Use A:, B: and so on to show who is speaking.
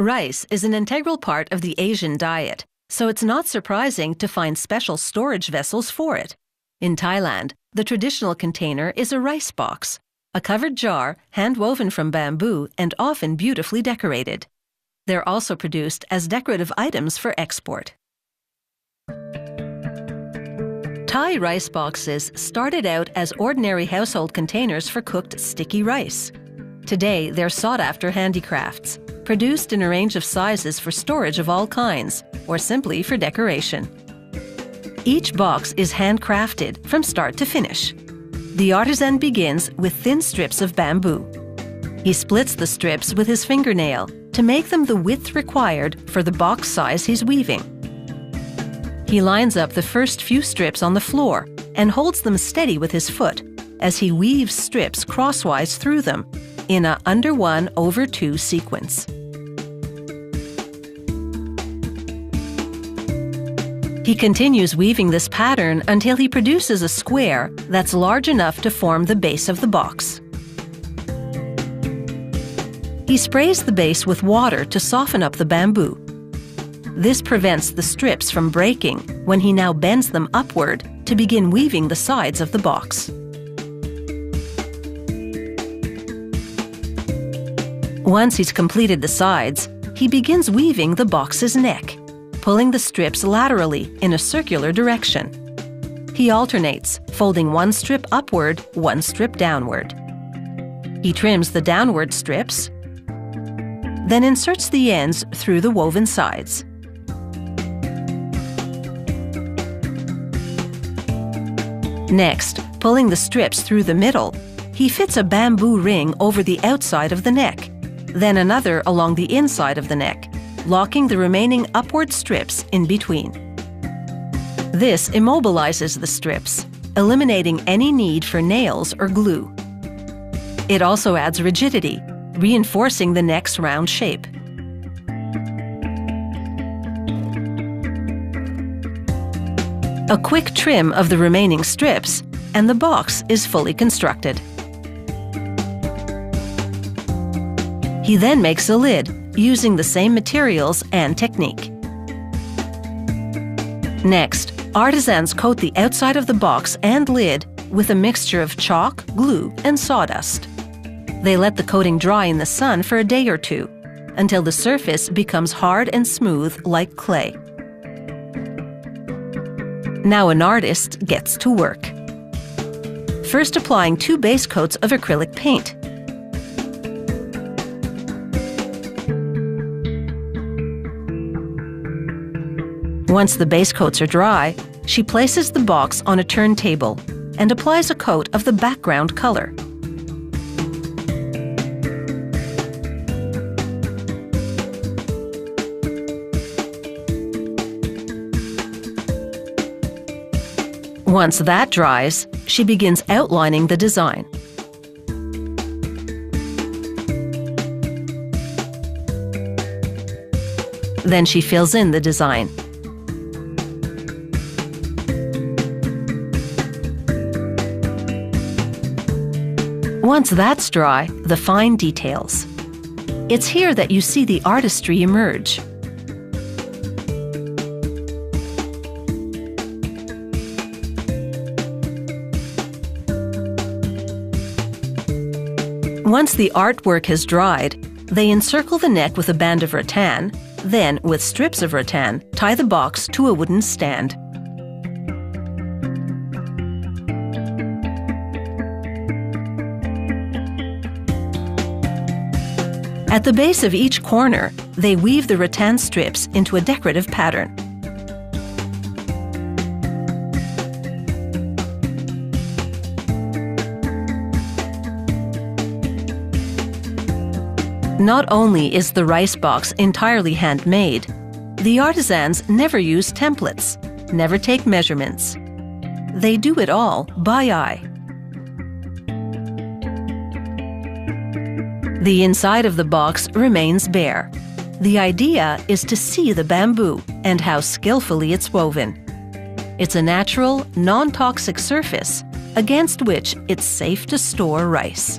A: Rice is an integral part of the Asian diet, so it's not surprising to find special storage vessels for it. In Thailand, the traditional container is a rice box, a covered jar hand-woven from bamboo and often beautifully decorated. They're also produced as decorative items for export. Thai rice boxes started out as ordinary household containers for cooked sticky rice. Today, they're sought-after handicrafts, produced in a range of sizes for storage of all kinds, or simply for decoration. Each box is handcrafted from start to finish. The artisan begins with thin strips of bamboo. He splits the strips with his fingernail to make them the width required for the box size he's weaving. He lines up the first few strips on the floor and holds them steady with his foot as he weaves strips crosswise through them in a under 1 over 2 sequence. He continues weaving this pattern until he produces a square that's large enough to form the base of the box. He sprays the base with water to soften up the bamboo. This prevents the strips from breaking when he now bends them upward to begin weaving the sides of the box. Once he's completed the sides, he begins weaving the box's neck, pulling the strips laterally in a circular direction. He alternates, folding one strip upward, one strip downward. He trims the downward strips, then inserts the ends through the woven sides. Next, pulling the strips through the middle, he fits a bamboo ring over the outside of the neck, then another along the inside of the neck, locking the remaining upward strips in between. This immobilizes the strips, eliminating any need for nails or glue. It also adds rigidity, reinforcing the neck's round shape. A quick trim of the remaining strips, and the box is fully constructed. He then makes a lid, using the same materials and technique. Next, artisans coat the outside of the box and lid with a mixture of chalk, glue, and sawdust. They let the coating dry in the sun for a day or two, until the surface becomes hard and smooth like clay. Now an artist gets to work. First applying 2 base coats of acrylic paint. Once the base coats are dry, she places the box on a turntable and applies a coat of the background color. Once that dries, she begins outlining the design. Then she fills in the design. Once that's dry, the fine details. It's here that you see the artistry emerge. Once the artwork has dried, they encircle the neck with a band of rattan, then, with strips of rattan, tie the box to a wooden stand. At the base of each corner, they weave the rattan strips into a decorative pattern. Not only is the rice box entirely handmade, the artisans never use templates, never take measurements. They do it all by eye. The inside of the box remains bare. The idea is to see the bamboo and how skillfully it's woven. It's a natural, non-toxic surface against which it's safe to store rice.